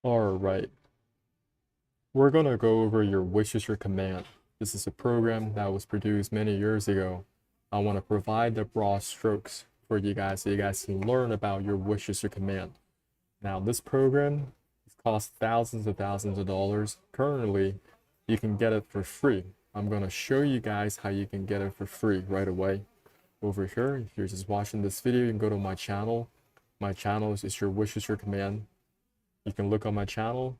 All right, we're gonna go over your Wish is your command. This is a program that was produced many years ago. I want to provide the broad strokes for you guys so you guys can learn about your Wish is your command. Now, this program costs thousands of dollars. Currently, you can get it for free. I'm gonna show you guys how you can get it for free right away. Over here, if you're just watching this video, you can go to my channel. My channel is your Wish is your command. You can look on my channel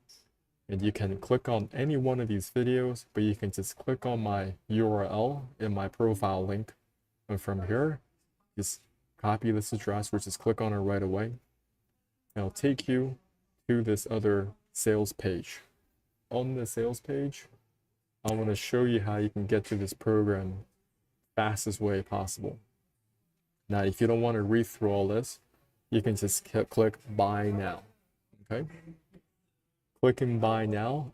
and you can click on any one of these videos, but you can just click on my URL in my profile link. And from here, just copy this address or just click on it right away. And it'll take you to this other sales page. On the sales page, I want to show you how you can get to this program fastest way possible. Now, if you don't want to read through all this, you can just click buy now. Okay? Clicking buy now,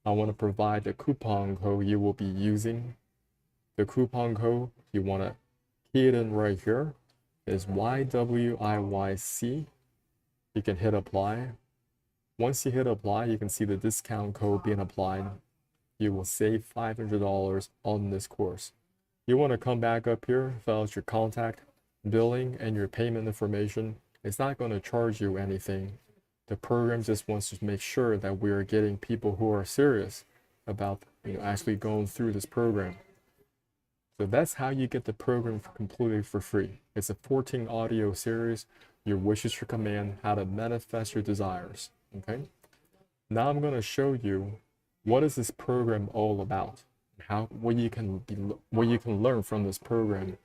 I want to provide the coupon code you will be using. The coupon code you want to key it in right here is YWIYC. You can hit apply. Once you hit apply, you can see the discount code being applied. You will save $500 on this course. You want to come back up here, fill out your contact, billing, and your payment information. It's not going to charge you anything. The program just wants to make sure that we are getting people who are serious about actually going through this program. So that's how you get the program completely for free. It's a 14 audio series, your wish is your command, how to manifest your desires. Okay. Now I'm going to show you what is this program all about, what you can learn from this program.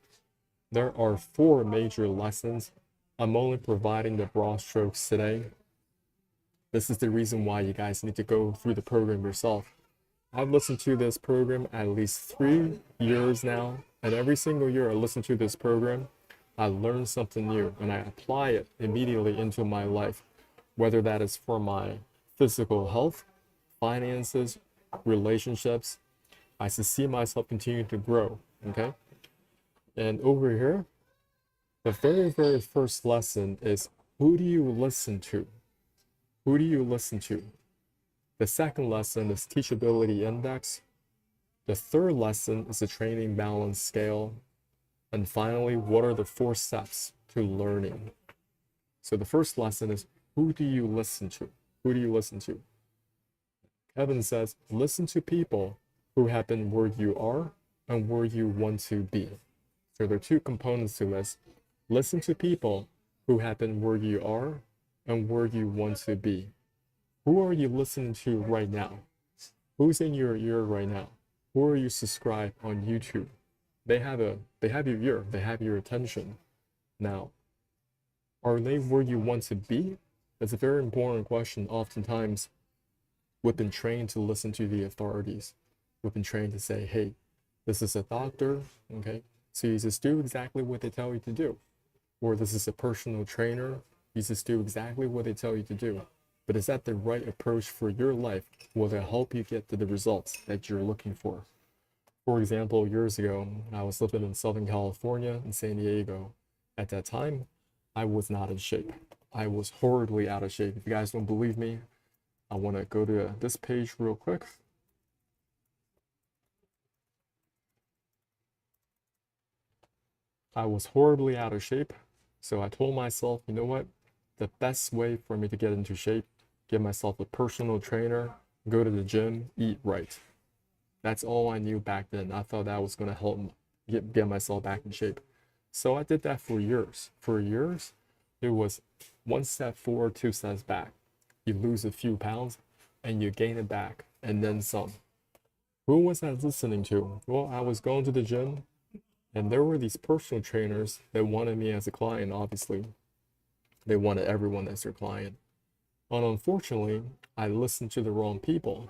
There are 4 major lessons. I'm only providing the broad strokes today. This is the reason why you guys need to go through the program yourself. I've listened to this program at least 3 years now, and every single year I listen to this program, I learn something new and I apply it immediately into my life, whether that is for my physical health, finances, relationships. I see myself continue to grow, okay? And over here, the very first lesson is, who do you listen to? Who do you listen to? The second lesson is teachability index. The third lesson is the training balance scale. And finally, what are the 4 steps to learning? So the first lesson is, who do you listen to? Who do you listen to? Kevin says, listen to people who have been where you are and where you want to be. So there are 2 components to this. Listen to people who have been where you are and where you want to be. Who are you listening to right now? Who's in your ear right now? Who are you subscribed on YouTube? They have your ear, they have your attention. Now, are they where you want to be? That's a very important question. Oftentimes, we've been trained to listen to the authorities. We've been trained to say, hey, this is a doctor, okay? So you just do exactly what they tell you to do. Or this is a personal trainer, you just do exactly what they tell you to do. But is that the right approach for your life? Will it help you get to the results that you're looking for? For example, years ago, I was living in Southern California, in San Diego. At that time, I was not in shape. I was horribly out of shape. If you guys don't believe me, I want to go to this page real quick. I was horribly out of shape. So I told myself, you know what? The best way for me to get into shape, get myself a personal trainer, go to the gym, eat right. That's all I knew back then. I thought that was going to help get myself back in shape. So I did that for years. For years, it was 1 step forward, 2 steps back. You lose a few pounds and you gain it back and then some. Who was I listening to? Well, I was going to the gym and there were these personal trainers that wanted me as a client, obviously. They wanted everyone as their client. And unfortunately, I listened to the wrong people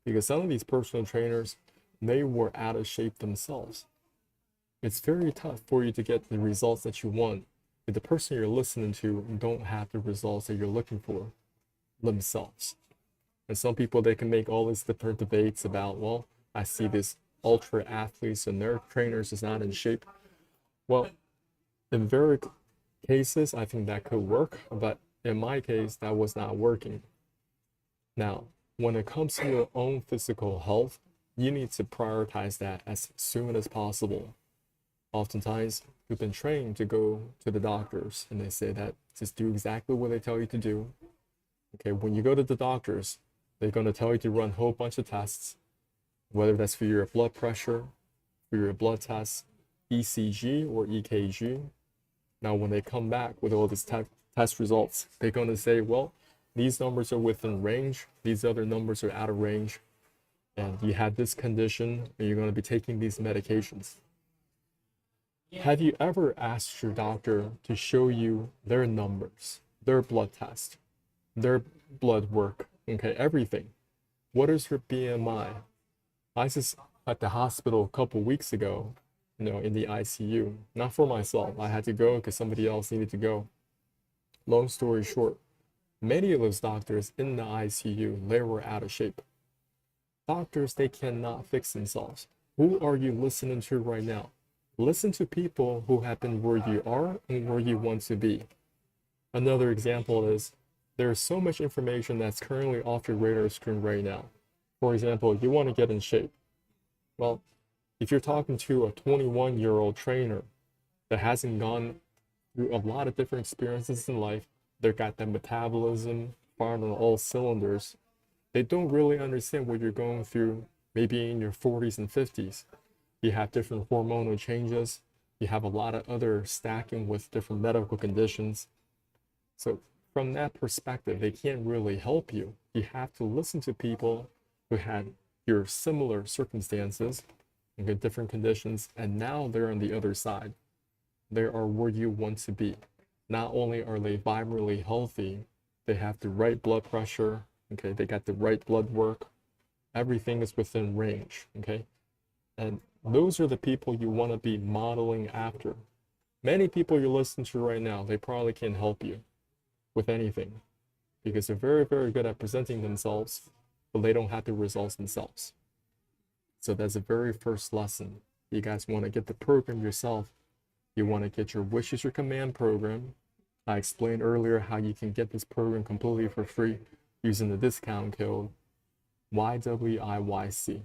because some of these personal trainers, they were out of shape themselves. It's very tough for you to get the results that you want if the person you're listening to don't have the results that you're looking for themselves. And some people, they can make all these different debates about, well, I see these ultra athletes and their trainers is not in shape. Well, in very cases, I think that could work, but in my case, that was not working. Now, when it comes to your own physical health, you need to prioritize that as soon as possible. Oftentimes, you've been trained to go to the doctors and they say that just do exactly what they tell you to do. Okay, when you go to the doctors, they're going to tell you to run a whole bunch of tests, whether that's for your blood pressure, for your blood tests, ECG or EKG. Now, when they come back with all these test results, they're going to say, well, these numbers are within range, these other numbers are out of range, and you have this condition, and you're going to be taking these medications. Have you ever asked your doctor to show you their numbers, their blood test, their blood work, okay, everything? What is your BMI? I was just at the hospital a couple weeks ago, in the ICU. Not for myself. I had to go because somebody else needed to go. Long story short, many of those doctors in the ICU, they were out of shape. Doctors, they cannot fix themselves. Who are you listening to right now? Listen to people who have been where you are and where you want to be. Another example is there's so much information that's currently off your radar screen right now. For example, you want to get in shape. Well, if you're talking to a 21-year-old trainer that hasn't gone through a lot of different experiences in life, they've got that metabolism firing on all cylinders, they don't really understand what you're going through maybe in your 40s and 50s. You have different hormonal changes. You have a lot of other stacking with different medical conditions. So from that perspective, they can't really help you. You have to listen to people who had your similar circumstances and get different conditions, and now they're on the other side. They are where you want to be. Not only are they vibrantly healthy, they have the right blood pressure, okay, they got the right blood work, everything is within range, okay? And those are the people you want to be modeling after. Many people you listen to right now, they probably can't help you with anything because they're very, very good at presenting themselves, but they don't have the results themselves. So that's the very first lesson. You guys want to get the program yourself. You want to get your Wish is Your Command program. I explained earlier how you can get this program completely for free using the discount code YWIYC.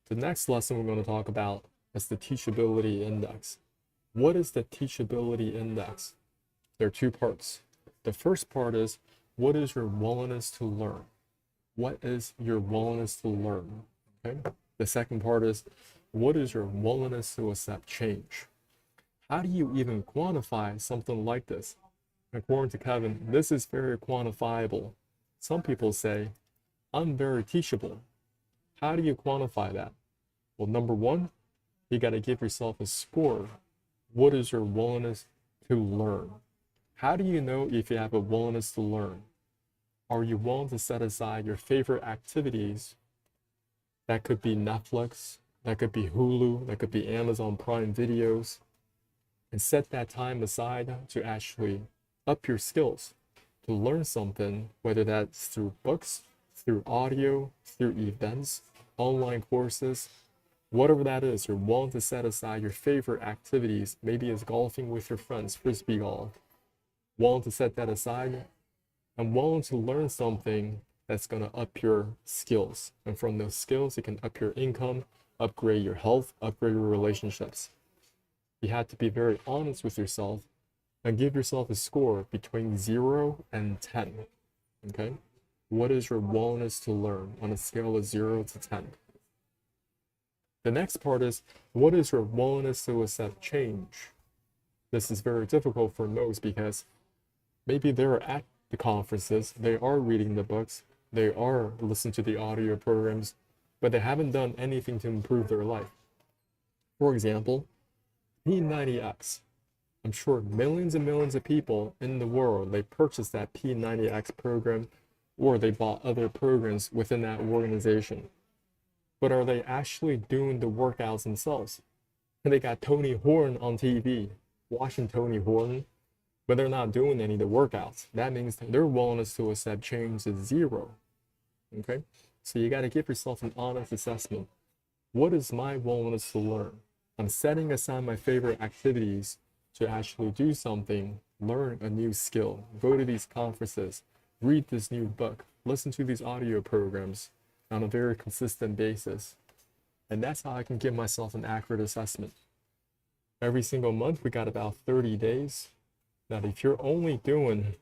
The next lesson we're going to talk about is the Teachability Index. What is the Teachability Index? There are two parts. The first part is, what is your willingness to learn? What is your willingness to learn? Okay. The second part is, what is your willingness to accept change? How do you even quantify something like this? According to Kevin, this is very quantifiable. Some people say, I'm very teachable. How do you quantify that? Well, number one, you got to give yourself a score. What is your willingness to learn? How do you know if you have a willingness to learn? Are you willing to set aside your favorite activities? That could be Netflix, that could be Hulu, that could be Amazon Prime Videos, and set that time aside to actually up your skills, to learn something, whether that's through books, through audio, through events, online courses, whatever that is. You're willing to set aside your favorite activities. Maybe it's golfing with your friends, frisbee golf. Willing to set that aside and willing to learn something that's going to up your skills. And from those skills, you can up your income, upgrade your health, upgrade your relationships. You have to be very honest with yourself and give yourself a score between 0 and 10. Okay? What is your willingness to learn on a scale of 0 to 10? The next part is, what is your willingness to accept change? This is very difficult for most because maybe they're at the conferences, they are reading the books, they are listening to the audio programs, but they haven't done anything to improve their life. For example, P90X. I'm sure millions and millions of people in the world, they purchased that P90X program or they bought other programs within that organization. But are they actually doing the workouts themselves? And they got Tony Horn on TV, watching Tony Horn, but they're not doing any of the workouts. That means their willingness to accept change is 0. Okay? So you got to give yourself an honest assessment. What is my willingness to learn? I'm setting aside my favorite activities to actually do something, learn a new skill, go to these conferences, read this new book, listen to these audio programs on a very consistent basis. And that's how I can give myself an accurate assessment. Every single month, we got about 30 days. Now, if you're only doing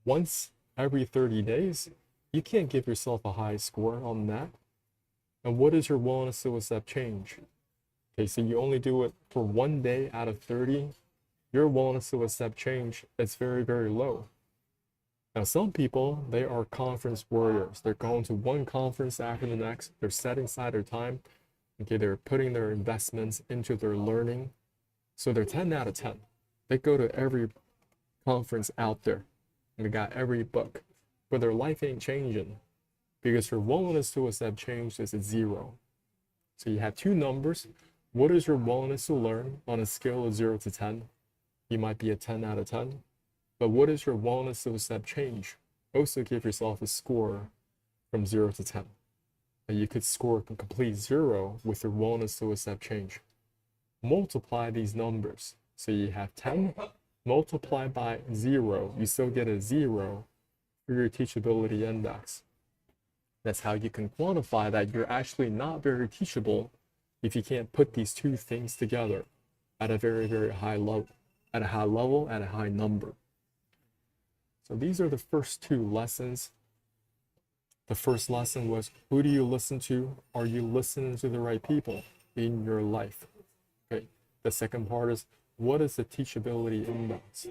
once every 30 days, you can't give yourself a high score on that. And what is your willingness to accept change? Okay, so you only do it for 1 day out of 30. Your willingness to accept change is very, very low. Now, some people, they are conference warriors. They're going to one conference after the next. They're setting aside their time. Okay, they're putting their investments into their learning. So they're 10 out of 10. They go to every conference out there. And they got every book. But their life ain't changing because your willingness to accept change is at 0. So you have two numbers. What is your willingness to learn on a scale of 0 to 10? You might be a 10 out of 10. But what is your willingness to accept change? Also give yourself a score from 0 to 10. And you could score a complete 0 with your willingness to accept change. Multiply these numbers. So you have 10 multiplied by 0. You still get a 0 for your teachability index. That's how you can quantify that you're actually not very teachable if you can't put these two things together at a very, very high level, at a high number. So these are the first two lessons. The first lesson was, who do you listen to? Are you listening to the right people in your life? Okay. The second part is, what is the teachability index?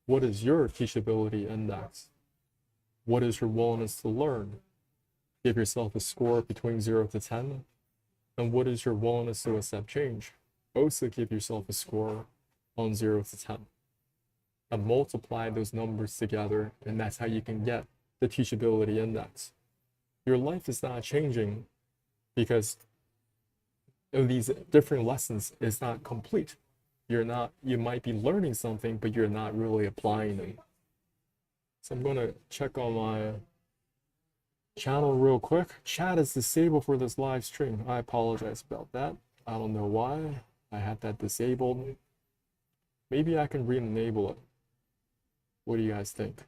What is your teachability index? What is your willingness to learn? Give yourself a score between 0 to 10. And what is your willingness to accept change? Also give yourself a score on 0 to 10. And multiply those numbers together, and that's how you can get the teachability index. Your life is not changing because of these different lessons is not complete. You might be learning something, but you're not really applying them. So I'm going to check on my channel real quick. Chat is disabled for this live stream. I apologize about that. I don't know why I had that disabled. Maybe I can re-enable it. What do you guys think?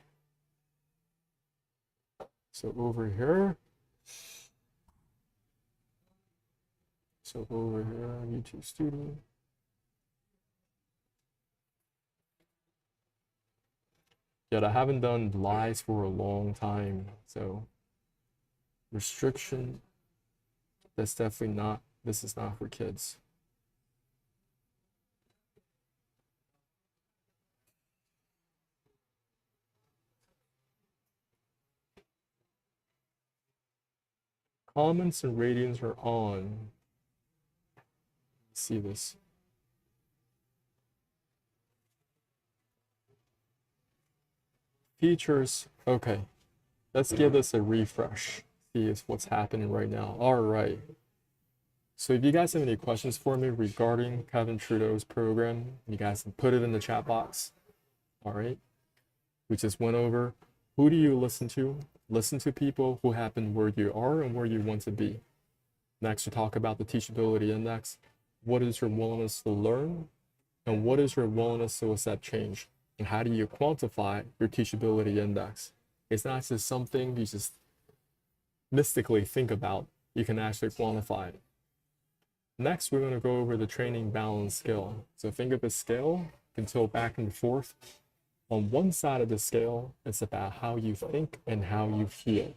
So over here. So over here on YouTube Studio. Yet I haven't done lives for a long time, so restriction, that's definitely not, this is not for kids. Comments and ratings are on. Let's see this. Features, okay. Let's give this a refresh. See what's happening right now. All right. So if you guys have any questions for me regarding Kevin Trudeau's program, you guys can put it in the chat box. All right. We just went over, who do you listen to? Listen to people who happen where you are and where you want to be. Next, we talk about the teachability index. What is your willingness to learn? And what is your willingness to accept change? And how do you quantify your teachability index? It's not just something you just mystically think about. You can actually quantify it. Next, we're going to go over the training balance scale. So think of a scale, you can tilt back and forth. On one side of the scale, it's about how you think and how you feel.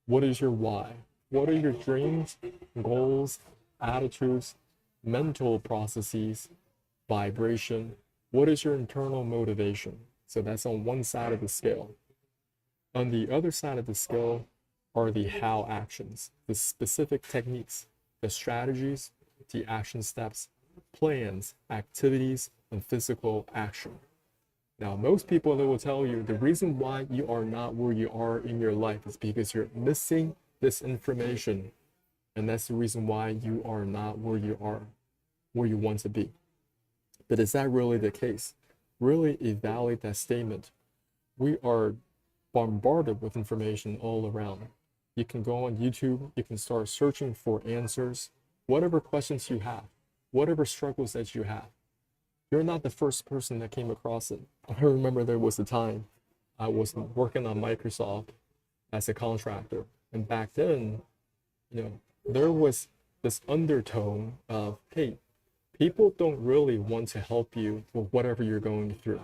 What is your why? What are your dreams, goals, attitudes, mental processes, vibration? What is your internal motivation? So that's on one side of the scale. On the other side of the scale are the how actions, the specific techniques, the strategies, the action steps, plans, activities, and physical action. Now, most people, they will tell you the reason why you are not where you are in your life is because you're missing this information. And that's the reason why you are not where you are, where you want to be. But is that really the case? Really evaluate that statement. We are bombarded with information all around. You can go on YouTube, you can start searching for answers, whatever questions you have, whatever struggles that you have. You're not the first person that came across it. I remember there was a time I was working on Microsoft as a contractor. And back then, there was this undertone of, hey, people don't really want to help you with whatever you're going through.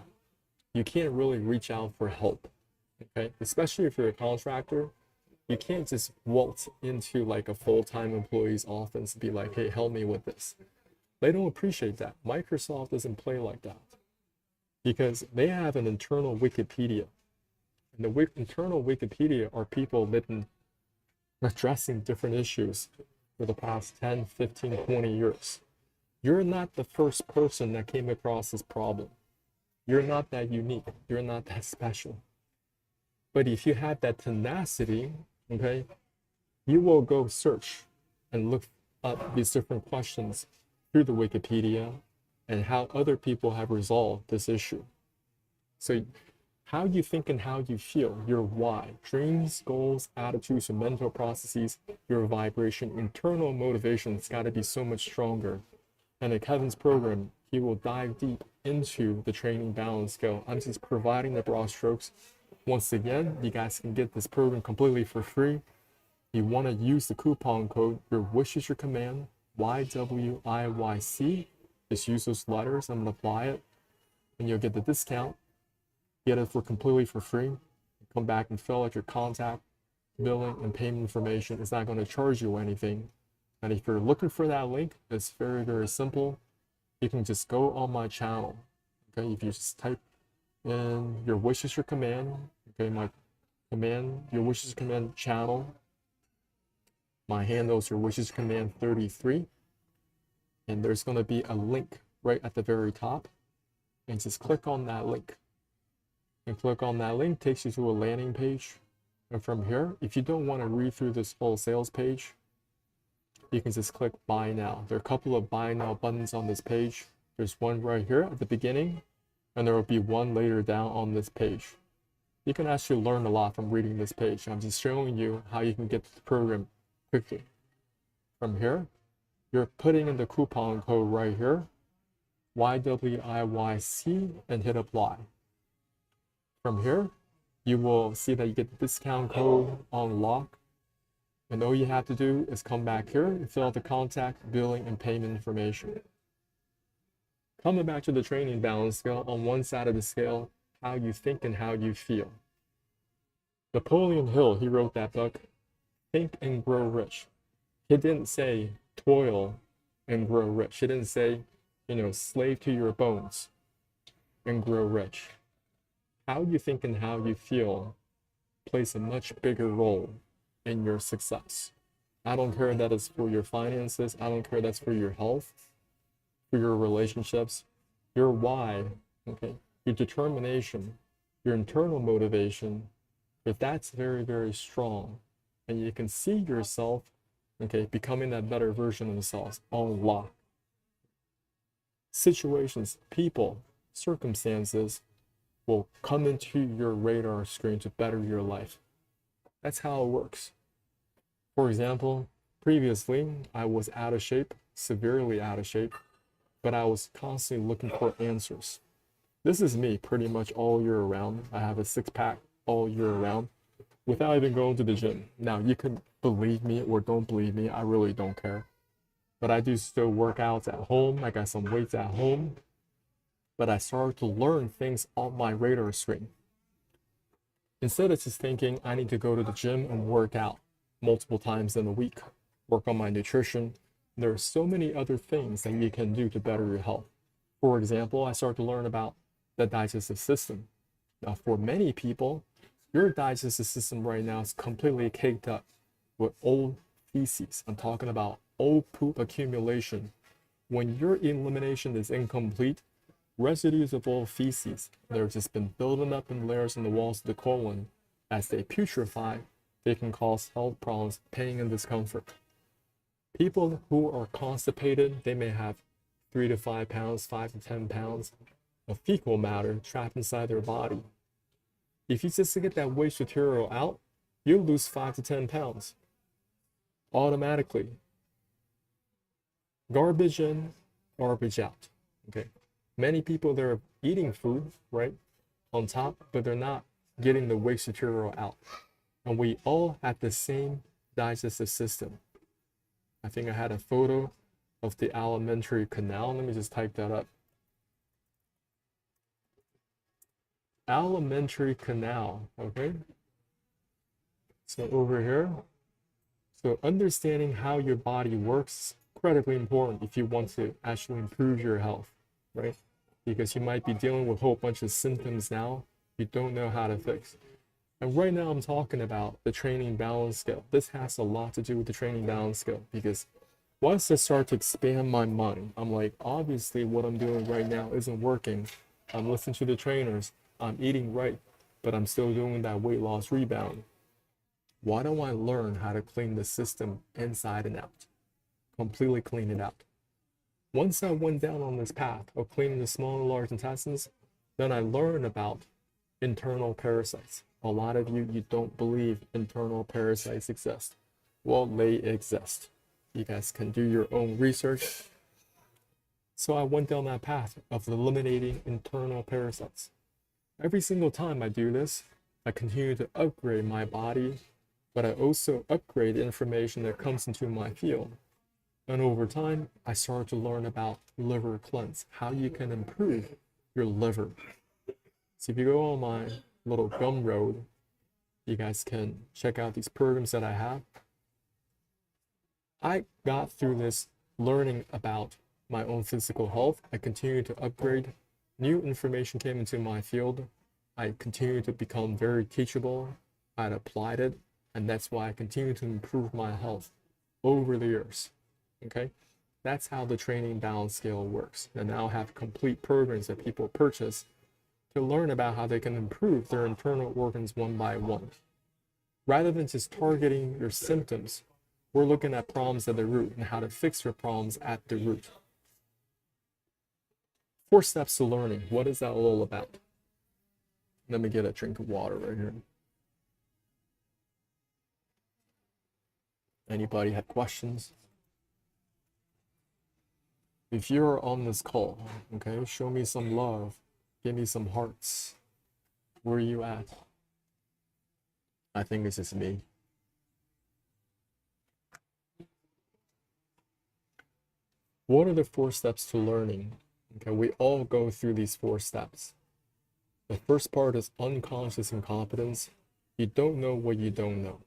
You can't really reach out for help, okay? Especially if you're a contractor, you can't just waltz into like a full-time employee's office and be like, hey, help me with this. They don't appreciate that. Microsoft doesn't play like that because they have an internal Wikipedia. And the internal Wikipedia are people that have been addressing different issues for the past 10, 15, 20 years. You're not the first person that came across this problem. You're not that unique. You're not that special. But if you have that tenacity, okay, you will go search and look up these different questions through the Wikipedia and how other people have resolved this issue. So how you think and how you feel, your why, dreams, goals, attitudes, and mental processes, your vibration, internal motivation has got to be so much stronger. And in Kevin's program, he will dive deep into the training balance scale. I'm just providing the broad strokes. Once again, you guys can get this program completely for free. You want to use the coupon code, your wish is your command, YWIYC. Just use those letters. I'm going to apply it, and you'll get the discount. Get it for completely for free. Come back and fill out your contact, billing, and payment information. It's not going to charge you anything. And if you're looking for that link, it's very, very simple. You can just go on my channel. Okay, if you just type in your wish is your command, okay, my command, your wish is command channel. My handle is your wish is command 33. And there's going to be a link right at the very top. And just click on that link. And click on that link, takes you to a landing page. And from here, if you don't want to read through this whole sales page, you can just click buy now. There are a couple of buy now buttons on this page. There's one right here at the beginning, and there will be one later down on this page. You can actually learn a lot from reading this page. I'm just showing you how you can get to the program quickly. From here, you're putting in the coupon code right here, YWIYC, and hit apply. From here, you will see that you get the discount code on lock. And all you have to do is come back here and fill out the contact, billing, and payment information. Coming back to the training balance scale, on one side of the scale, how you think and how you feel. Napoleon Hill, he wrote that book, Think and Grow Rich. He didn't say toil and grow rich. He didn't say, slave to your bones and grow rich. How you think and how you feel plays a much bigger role in your success. I don't care that it's for your finances. I don't care that's for your health, for your relationships, your why, okay, your determination, your internal motivation. If that's very, very strong, and you can see yourself, okay, becoming that better version of themselves, unlock. Situations, people, circumstances will come into your radar screen to better your life. That's how it works. For example, previously, I was out of shape, severely out of shape, but I was constantly looking for answers. This is me pretty much all year round. I have a six-pack all year round without even going to the gym. Now, you can believe me or don't believe me, I really don't care. But I do still workouts at home. I got some weights at home. But I started to learn things on my radar screen. Instead of just thinking I need to go to the gym and work out multiple times in a week, work on my nutrition, there are so many other things that you can do to better your health. For example, I started to learn about the digestive system. Now, for many people, your digestive system right now is completely caked up with old feces. I'm talking about old poop accumulation. When your elimination is incomplete, residues of old feces that have just been building up in layers in the walls of the colon, as they putrefy, they can cause health problems, pain, and discomfort. People who are constipated, they may have 3 to 5 pounds, 5 to 10 pounds of fecal matter trapped inside their body. If you just get that waste material out, you'll lose 5 to 10 pounds automatically. Garbage in, garbage out. Okay. Many people, they're eating food, right, on top, but they're not getting the waste material out. And we all have the same digestive system. I think I had a photo of the alimentary canal. Let me just type that up. Alimentary canal, okay? So over here, so understanding how your body works is incredibly important if you want to actually improve your health, right? Because you might be dealing with a whole bunch of symptoms now you don't know how to fix. And right now I'm talking about the training balance scale. This has a lot to do with the training balance scale, because once I start to expand my mind, I'm like, obviously what I'm doing right now isn't working. I'm listening to the trainers, I'm eating right, but I'm still doing that weight loss rebound. Why don't I learn how to clean the system inside and out? Completely clean it out. Once I went down on this path of cleaning the small and large intestines, then I learned about internal parasites. A lot of you don't believe internal parasites exist. Well, they exist. You guys can do your own research. So I went down that path of eliminating internal parasites. Every single time I do this, I continue to upgrade my body, but I also upgrade the information that comes into my field. And over time, I started to learn about liver cleanse, how you can improve your liver. So if you go on my little Gumroad, you guys can check out these programs that I have. I got through this learning about my own physical health. I continued to upgrade. New information came into my field. I continued to become very teachable. I applied it, and that's why I continue to improve my health over the years. Okay, that's how the training balance scale works. And now I have complete programs that people purchase to learn about how they can improve their internal organs one by one. Rather than just targeting your symptoms, we're looking at problems at the root and how to fix your problems at the root. 4 steps to learning. What is that all about? Let me get a drink of water right here. Anybody have questions? If you're on this call, okay, show me some love. Give me some hearts. Where are you at? I think it's just me. What are the 4 steps to learning? Okay, we all go through these 4 steps. The first part is unconscious incompetence. You don't know what you don't know.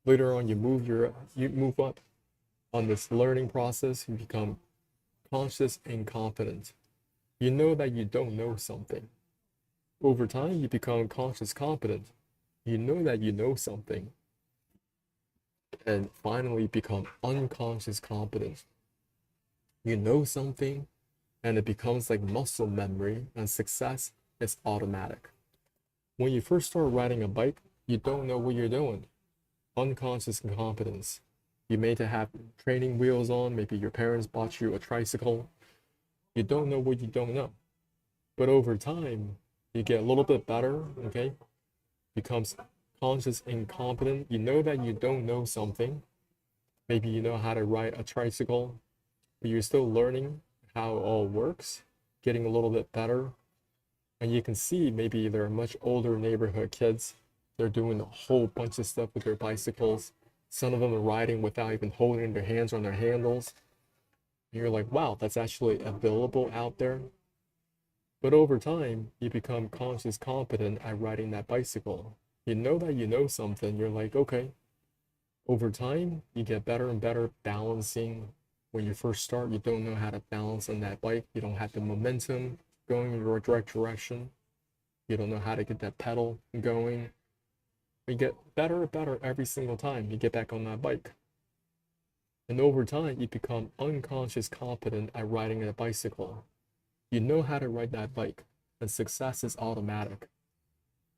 Later on, you move up on this learning process. You become conscious incompetent. You know that you don't know something. Over time, you become conscious competent. You know that you know something. And finally, become unconscious competent. You know something, and it becomes like muscle memory, and success is automatic. When you first start riding a bike, you don't know what you're doing. Unconscious incompetence. You may have training wheels on, maybe your parents bought you a tricycle. You don't know what you don't know. But over time, you get a little bit better, okay? Becomes conscious incompetent. You know that you don't know something. Maybe you know how to ride a tricycle, but you're still learning how it all works, getting a little bit better. And you can see maybe there are much older neighborhood kids. They're doing a whole bunch of stuff with their bicycles. Some of them are riding without even holding their hands on their handles. And you're like, wow, that's actually available out there. But over time, you become conscious competent at riding that bicycle. You know that you know something. You're like, okay. Over time, you get better and better balancing. When you first start, you don't know how to balance on that bike. You don't have the momentum going in your direct direction. You don't know how to get that pedal going. You get better and better every single time you get back on that bike. And over time, you become unconscious competent at riding a bicycle. You know how to ride that bike, and success is automatic.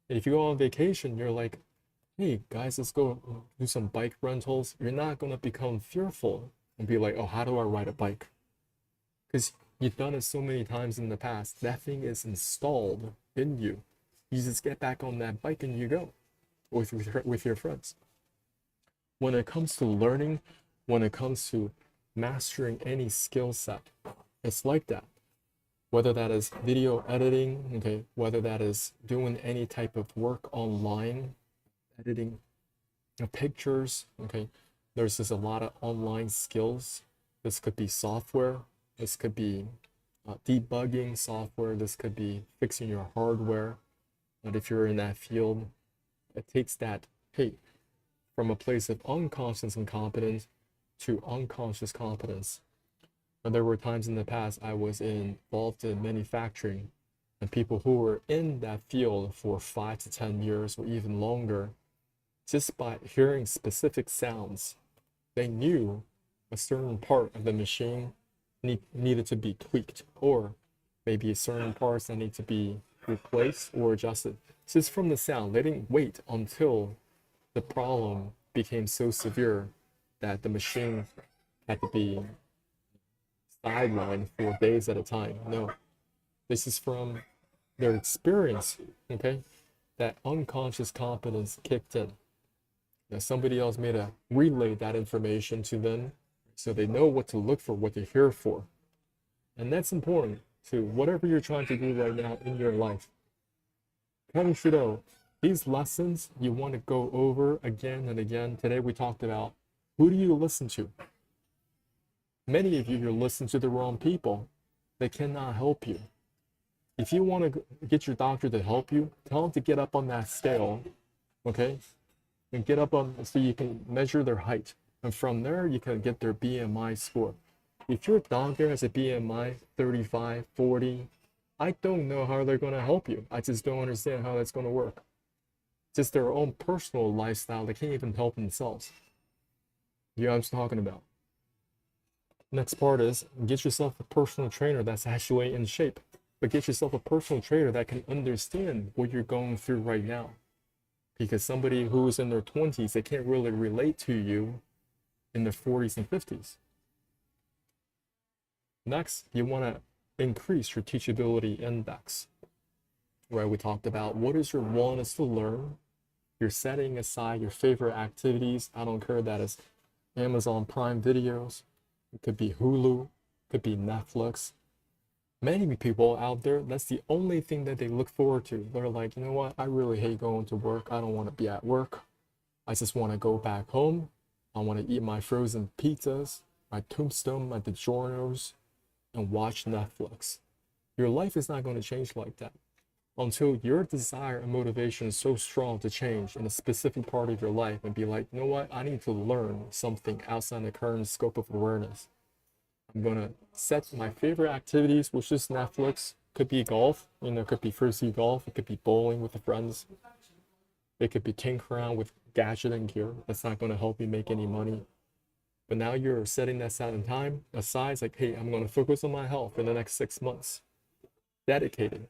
And if you go on vacation, you're like, hey guys, let's go do some bike rentals. You're not going to become fearful and be like, oh, how do I ride a bike? Because you've done it so many times in the past. That thing is installed in you. You just get back on that bike and you go with your friends. When it comes to learning, when it comes to mastering any skill set, it's like that. whether that is video editing, okay, whether that is doing any type of work online, editing pictures, okay. There's just a lot of online skills. This could be software, this could be debugging software, this could be fixing your hardware. But if you're in that field, it takes that, hey, from a place of unconscious incompetence to unconscious competence. And there were times in the past I was involved in manufacturing, and people who were in that field for 5 to 10 years or even longer, just by hearing specific sounds, they knew a certain part of the machine needed to be tweaked, or maybe certain parts that need to be replaced or adjusted. Just from the sound, they didn't wait until the problem became so severe that the machine had to be sidelined for days at a time. No, this is from their experience, okay? That unconscious competence kicked in. Now somebody else made a relay that information to them so they know what to look for, what to hear for. And that's important to whatever you're trying to do right now in your life. Kevin Trudeau, these lessons you want to go over again and again. Today we talked about, who do you listen to? Many of you, you're listening to the wrong people. They cannot help you. If you want to get your doctor to help you, tell them to get up on that scale, okay? And get up on, so you can measure their height. And from there, you can get their BMI score. If your doctor has a BMI 35, 40, I don't know how they're going to help you. I just don't understand how that's going to work. Just their own personal lifestyle, they can't even help themselves. You know what I'm talking about? Next part is, get yourself a personal trainer that's actually in shape. But get yourself a personal trainer that can understand what you're going through right now. Because somebody who's in their 20s, they can't really relate to you in their 40s and 50s. Next, you want to increase your teachability index. Right, we talked about what is your willingness to learn. You're setting aside your favorite activities. I don't care that it's Amazon Prime videos. It could be Hulu, it could be Netflix. Many people out there, that's the only thing that they look forward to. They're like, you know what, I really hate going to work. I don't want to be at work. I just want to go back home. I want to eat my frozen pizzas, my tombstone, my DiGiorno's, and watch Netflix. Your life is not going to change like that until your desire and motivation is so strong to change in a specific part of your life and be like, you know what, I need to learn something outside the current scope of awareness. I'm going to set my favorite activities, which is Netflix. Could be golf, it could be frisbee golf, it could be bowling with the friends. It could be tinkering around with gadget and gear. That's not going to help you make any money. But now you're setting that time aside. It's like, hey, I'm going to focus on my health in the next 6 months. Dedicated.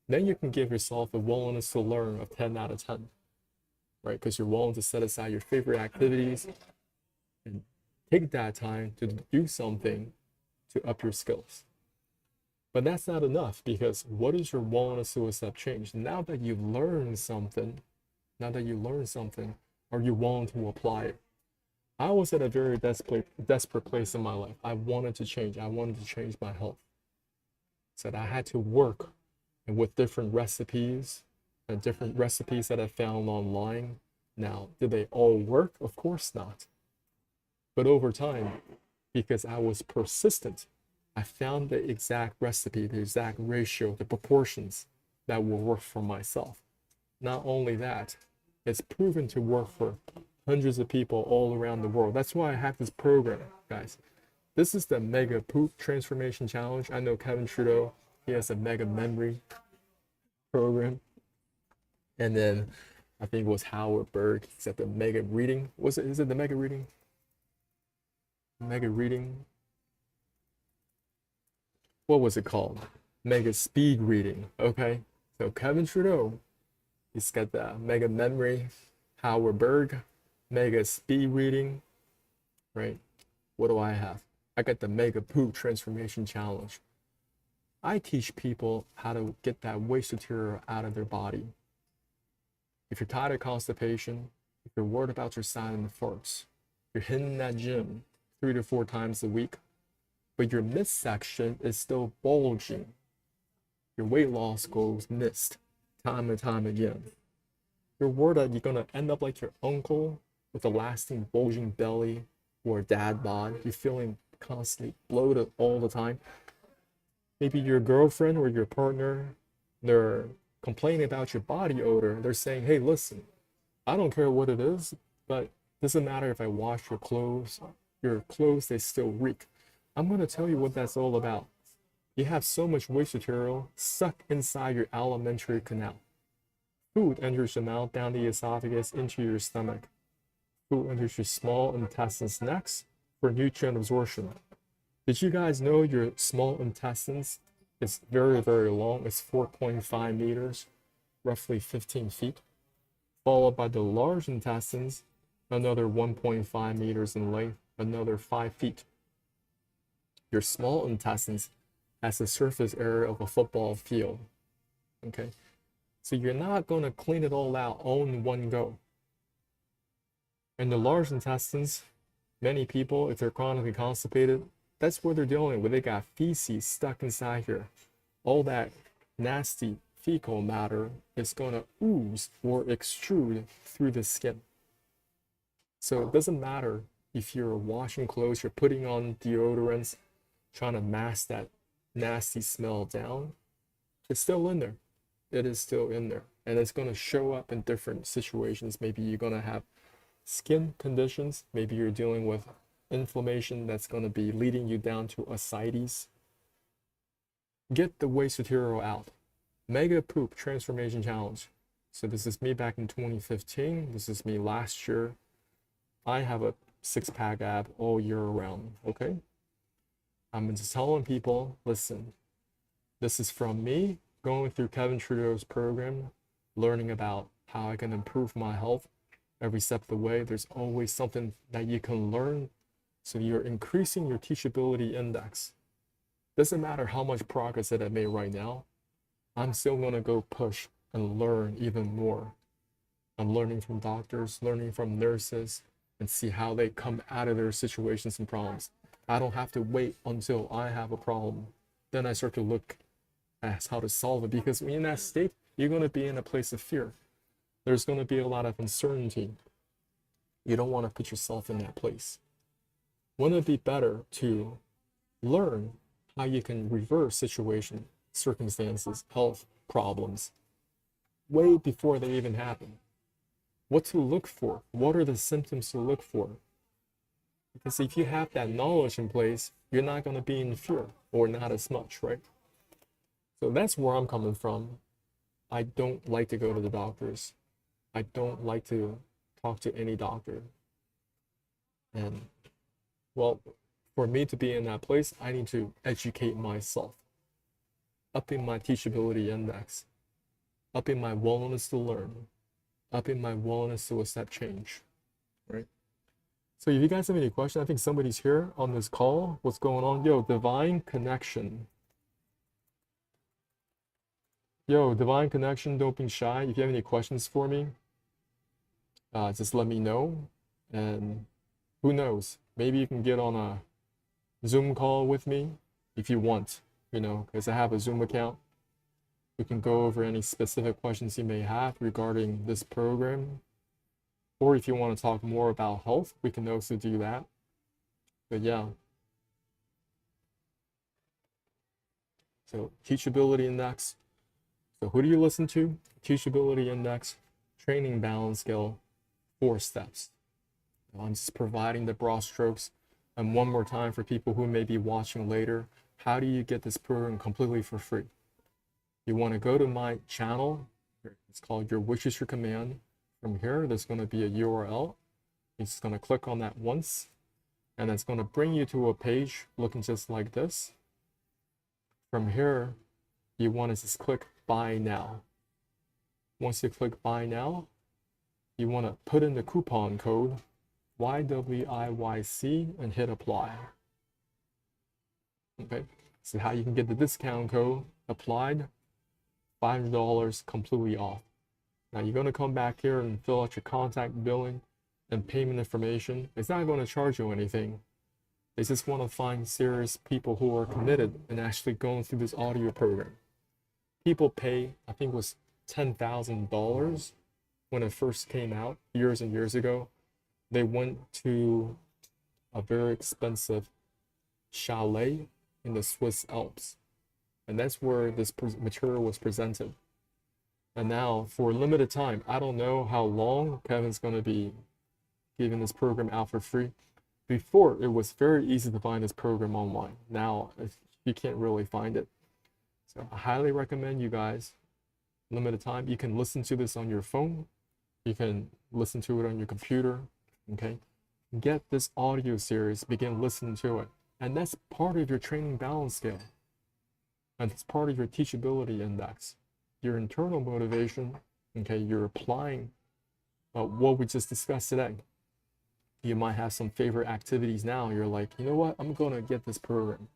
Then you can give yourself a willingness to learn of 10 out of 10, right? Because you're willing to set aside your favorite activities and take that time to do something to up your skills. But that's not enough, because what is your willingness to accept change? Now that you've learned something, are you willing to apply it? I was at a very desperate place in my life. I wanted to change. I wanted to change my health. So I had to work with different recipes and different recipes that I found online. Now, did they all work? Of course not. But over time, because I was persistent, I found the exact recipe, the exact ratio, the proportions that will work for myself. Not only that, it's proven to work for hundreds of people all around the world. That's why I have this program, guys. This is the Mega Poop Transformation Challenge. I know Kevin Trudeau, he has a Mega Memory program. And then I think it was Howard Berg, he's at the Mega Reading. Is it the Mega Reading? Mega Reading? What was it called? Mega Speed Reading, okay? So Kevin Trudeau, he's got the Mega Memory, Howard Berg, Mega Speed Reading, right? What do I have? I got the Mega Poop Transformation Challenge. I teach people how to get that waste material out of their body. If you're tired of constipation, if you're worried about your silent farts, you're hitting that gym 3 to 4 times a week, but your midsection is still bulging. Your weight loss goals missed time and time again. You're worried that you're gonna end up like your uncle with a lasting bulging belly or dad bod. You're feeling constantly bloated all the time. Maybe your girlfriend or your partner, they're complaining about your body odor. They're saying, hey, listen, I don't care what it is, but it doesn't matter if I wash your clothes, they still reek. I'm gonna tell you what that's all about. You have so much waste material stuck inside your alimentary canal. Food enters your mouth, down the esophagus, into your stomach. Food enters your small intestines next for nutrient absorption. Did you guys know your small intestines is very, very long? It's 4.5 meters, roughly 15 feet, followed by the large intestines, another 1.5 meters in length, another 5 feet. Your small intestines has the surface area of a football field. Okay, so you're not going to clean it all out all in one go. And the large intestines, many people, if they're chronically constipated, that's what they're dealing with. They got feces stuck inside here. All that nasty fecal matter is going to ooze or extrude through the skin. So it doesn't matter if you're washing clothes, you're putting on deodorants, trying to mask that nasty smell down. It's still in there. It is still in there. And it's going to show up in different situations. Maybe you're going to have skin conditions. Maybe you're dealing with inflammation that's going to be leading you down to ascites. Get the waste material out. Mega Poop Transformation Challenge. So this is me back in 2015. This is me last year. I have a six-pack ab all year round, okay? I'm just telling people, listen, this is from me going through Kevin Trudeau's program, learning about how I can improve my health every step of the way. There's always something that you can learn. So you're increasing your teachability index. Doesn't matter how much progress that I made right now, I'm still gonna go push and learn even more. I'm learning from doctors, learning from nurses, and see how they come out of their situations and problems. I don't have to wait until I have a problem. Then I start to look at how to solve it, because in that state, you're gonna be in a place of fear. There's gonna be a lot of uncertainty. You don't wanna put yourself in that place. Wouldn't it be better to learn how you can reverse situation, circumstances, health problems way before they even happen? What to look for? What are the symptoms to look for? Because if you have that knowledge in place, you're not going to be in fear, or not as much, right? So that's where I'm coming from. I don't like to go to the doctors. I don't like to talk to any doctor. And well, for me to be in that place, I need to educate myself, upping my teachability index, upping my willingness to learn, upping my willingness to accept change, right? So if you guys have any questions, I think somebody's here on this call. What's going on? Yo, Divine Connection. Yo, Divine Connection, don't be shy. If you have any questions for me, just let me know. And who knows? Maybe you can get on a Zoom call with me if you want, you know, because I have a Zoom account. We can go over any specific questions you may have regarding this program. Or if you want to talk more about health, we can also do that. But yeah. So teachability index. So who do you listen to? Teachability index, training balance scale, 4 steps. I'm just providing the broad strokes. And one more time for people who may be watching later, how do you get this program completely for free? You want to go to my channel. It's called Your Wish is Your Command. From here, there's going to be a URL. You're just going to click on that once, and it's going to bring you to a page looking just like this. From here, you want to just click Buy Now. Once you click Buy Now, you want to put in the coupon code YWIYC and hit Apply. Okay, so how you can get the discount code applied, $5 completely off. Now you're going to come back here and fill out your contact billing and payment information. It's not going to charge you anything, They just want to find serious people who are committed and actually going through this audio program. People pay, I think it was $10,000 when it first came out years and years ago. They went to a very expensive chalet in the Swiss Alps, and that's where this material was presented. And now, for a limited time, I don't know how long Kevin's going to be giving this program out for free. Before, it was very easy to find this program online. Now, you can't really find it. So I highly recommend you guys, limited time, you can listen to this on your phone. You can listen to it on your computer, okay? Get this audio series, begin listening to it. And that's part of your training balance scale. And it's part of your teachability index. Your internal motivation, okay, you're applying what we just discussed today. You might have some favorite activities now. You're like, you know what? I'm going to get this program.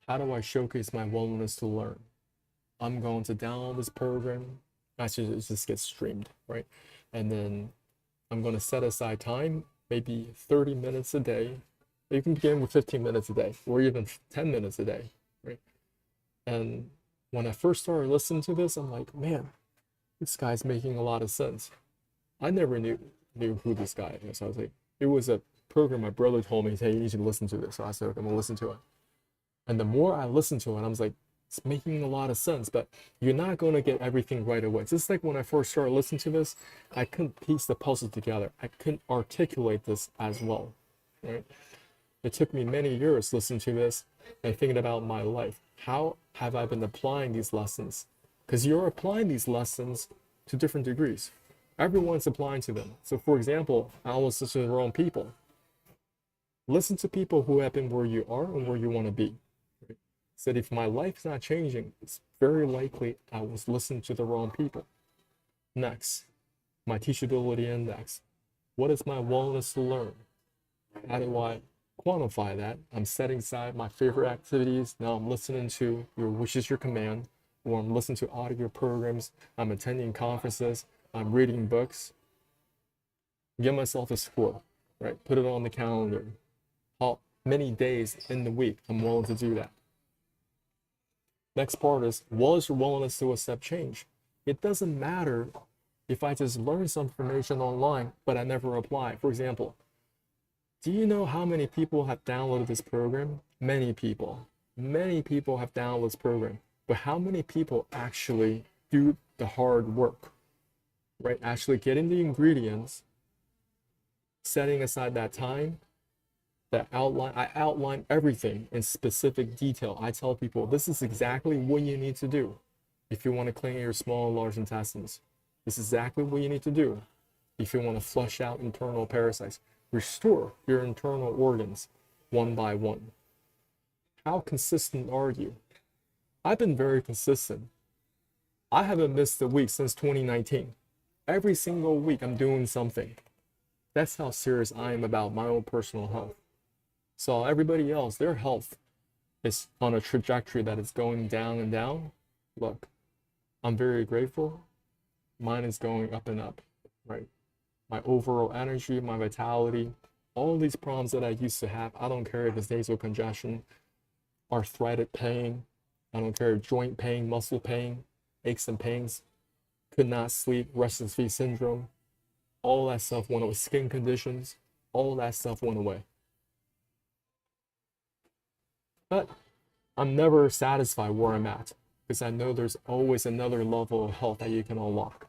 How do I showcase my willingness to learn? I'm going to download this program. Actually, it just gets streamed, right? And then I'm going to set aside time, maybe 30 minutes a day. You can begin with 15 minutes a day or even 10 minutes a day, right? And when I first started listening to this, I'm like, man, this guy's making a lot of sense. I never knew who this guy is. So I was like, it was a program my brother told me, hey, you need to listen to this. So I said, okay, I'm gonna listen to it. And the more I listened to it, I was like, it's making a lot of sense, but you're not gonna get everything right away. Just like when I first started listening to this, I couldn't piece the puzzle together. I couldn't articulate this as well, right? It took me many years listening to this and thinking about my life. How have I been applying these lessons? Because you're applying these lessons to different degrees. Everyone's applying to them. So for example, I always listen to the wrong people. Listen to people who have been where you are and where you want to be. Right? Said if my life's not changing, it's very likely I was listening to the wrong people. Next, my teachability index. What is my willingness to learn? How do I quantify that? I'm setting aside my favorite activities. Now I'm listening to your Wish is Your Command, or I'm listening to audio programs. I'm attending conferences. I'm reading books. Give myself a score, right? Put it on the calendar. How many days in the week I'm willing to do that. Next part is, what is your willingness to accept change? It doesn't matter if I just learn some information online, but I never apply. For example, do you know how many people have downloaded this program? Many people. Many people have downloaded this program. But how many people actually do the hard work? Right? Actually getting the ingredients, setting aside that time, that outline. I outline everything in specific detail. I tell people this is exactly what you need to do if you want to clean your small and large intestines. This is exactly what you need to do if you want to flush out internal parasites. Restore your internal organs one by one. How consistent are you? I've been very consistent. I haven't missed a week since 2019. Every single week I'm doing something. That's how serious I am about my own personal health. So everybody else, their health is on a trajectory that is going down and down. Look, I'm very grateful. Mine is going up and up, right? My overall energy, my vitality, all these problems that I used to have, I don't care if it's nasal congestion, arthritic pain, I don't care if joint pain, muscle pain, aches and pains, could not sleep, restless feet syndrome, all that stuff went away, skin conditions, all that stuff went away. But I'm never satisfied where I'm at because I know there's always another level of health that you can unlock.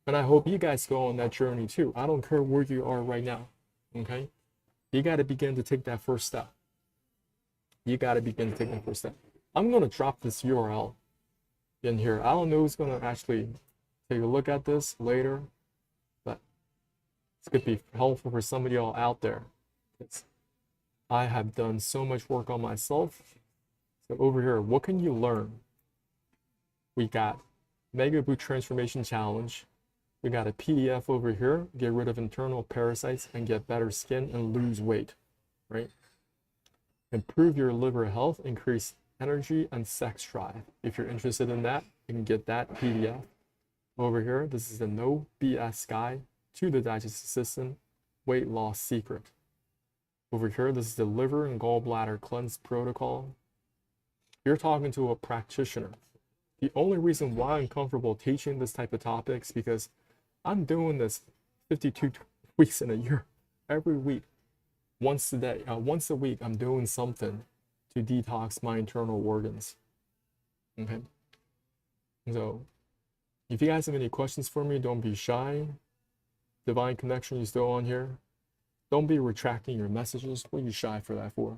And I hope you guys go on that journey too. I don't care where you are right now, okay? You got to begin to take that first step. You got to begin to take that first step. I'm going to drop this URL in here. I don't know who's going to actually take a look at this later, but it's going to be helpful for some of y'all out there. I have done so much work on myself. So over here, what can you learn? We got Mega Boot Transformation Challenge. We got a PDF over here, get rid of internal parasites and get better skin and lose weight, right? Improve your liver health, increase energy and sex drive. If you're interested in that, you can get that PDF over here. This is the No BS Guide to the Digestive System Weight Loss Secret. Over here, this is the liver and gallbladder cleanse protocol. You're talking to a practitioner. The only reason why I'm comfortable teaching this type of topics because I'm doing this 52 weeks in a year, every week, once a week, I'm doing something to detox my internal organs. Okay. So, if you guys have any questions for me, don't be shy. Divine Connection, you still on here? Don't be retracting your messages. What are you shy for that for?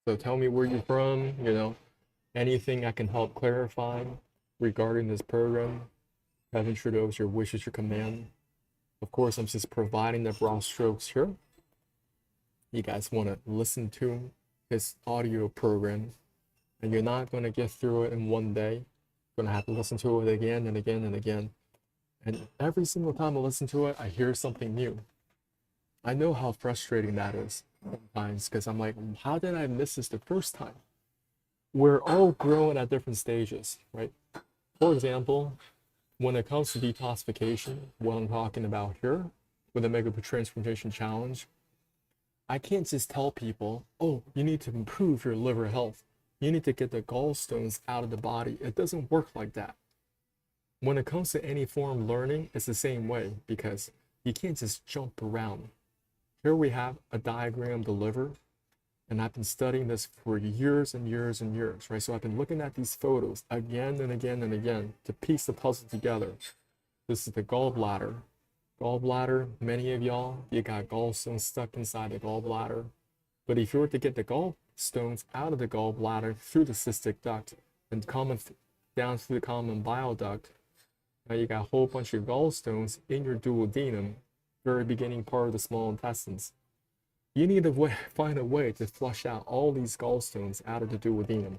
So tell me where you're from, anything I can help clarify regarding this program. Kevin Trudeau's Your Wish is Your Command. Of course, I'm just providing the broad strokes here. You guys want to listen to his audio program, and you're not going to get through it in one day. You're going to have to listen to it again and again and again. And every single time I listen to it, I hear something new. I know how frustrating that is sometimes because I'm like, how did I miss this the first time? We're all growing at different stages, right? For example, when it comes to detoxification, what I'm talking about here with the Mega Transformation Challenge, I can't just tell people, oh, you need to improve your liver health. You need to get the gallstones out of the body. It doesn't work like that. When it comes to any form of learning, it's the same way because you can't just jump around. Here we have a diagram of the liver, and I've been studying this for years and years and years, right? So I've been looking at these photos again and again and again to piece the puzzle together. This is the gallbladder. Gallbladder, many of y'all, you got gallstones stuck inside the gallbladder. But if you were to get the gallstones out of the gallbladder through the cystic duct and down through the common bile duct, now you got a whole bunch of gallstones in your duodenum, very beginning part of the small intestines. You need to find a way to flush out all these gallstones out of the duodenum.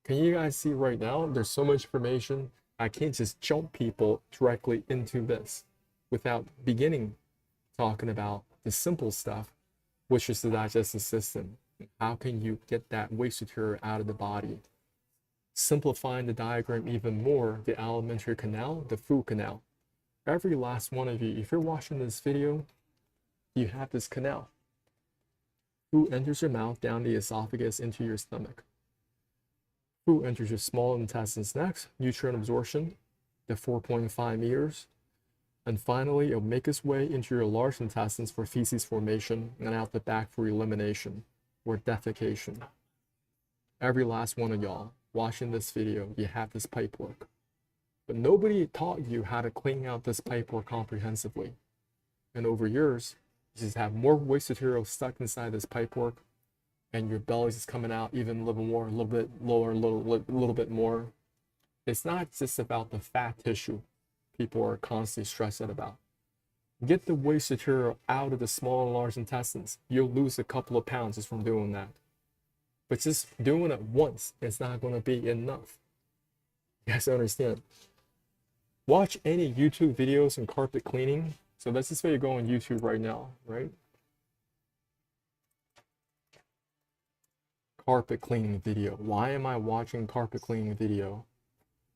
Can you guys see right now? There's so much information. I can't just jump people directly into this without beginning talking about the simple stuff, which is the digestive system. How can you get that waste material out of the body? Simplifying the diagram even more, the alimentary canal, the food canal. Every last one of you, if you're watching this video, you have this canal. Food enters your mouth, down the esophagus, into your stomach. Food enters your small intestines next, nutrient absorption, the 4.5 meters. And finally, it'll make its way into your large intestines for feces formation and out the back for elimination or defecation. Every last one of y'all watching this video, you have this pipework. But nobody taught you how to clean out this pipework comprehensively. And over years, you just have more waste material stuck inside this pipework, and your belly's just coming out even a little more, a little bit lower, a little bit more. It's not just about the fat tissue people are constantly stressed out about. Get the waste material out of the small and large intestines. You'll lose a couple of pounds just from doing that. But just doing it once, it's not going to be enough. You guys understand? Watch any YouTube videos on carpet cleaning. So let's just say you go on YouTube right now, right? Carpet cleaning video. Why am I watching carpet cleaning video?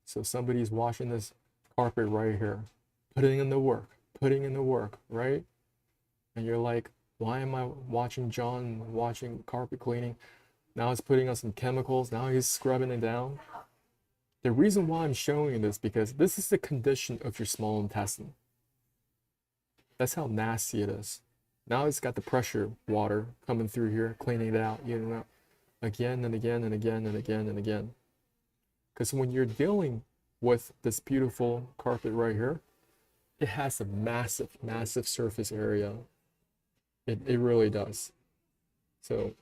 So somebody's washing this carpet right here, putting in the work, right? And you're like, why am I watching John watching carpet cleaning? Now he's putting on some chemicals, now he's scrubbing it down. The reason why I'm showing you this, because this is the condition of your small intestine. That's how nasty it is. Now it's got the pressure water coming through here, cleaning it out, again and again and again and again and again. Because when you're dealing with this beautiful carpet right here, it has a massive, massive surface area. It really does. So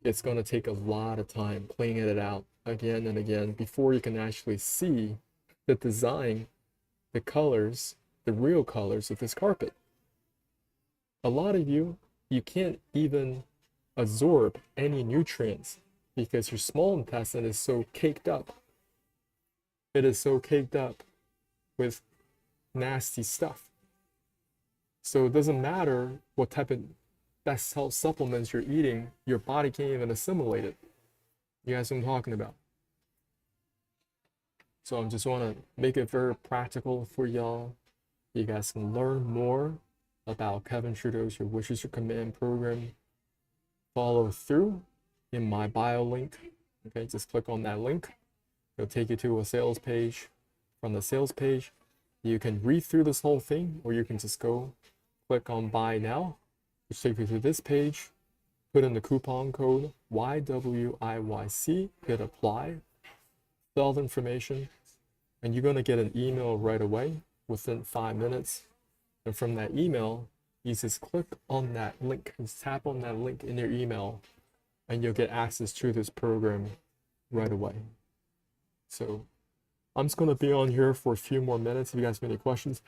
it's going to take a lot of time cleaning it out again and again before you can actually see the design, the colors, the real colors of this carpet. A lot of you can't even absorb any nutrients because your small intestine is so caked up. It is so caked up with nasty stuff. So it doesn't matter what type of best health supplements you're eating, your body can't even assimilate it. You guys know what I'm talking about. So I just want to make it very practical for y'all. You guys can learn more about Kevin Trudeau's Your Wish is Your Command program. Follow through in my bio link. Okay, just click on that link. It'll take you to a sales page. From the sales page, you can read through this whole thing, or you can just go click on buy now, which takes you to this page. Put in the coupon code YWIYC, hit apply, fill out the information, and you're going to get an email right away within 5 minutes. And from that email, you just click on that link, just tap on that link in your email, and you'll get access to this program right away. So I'm just going to be on here for a few more minutes if you guys have any questions.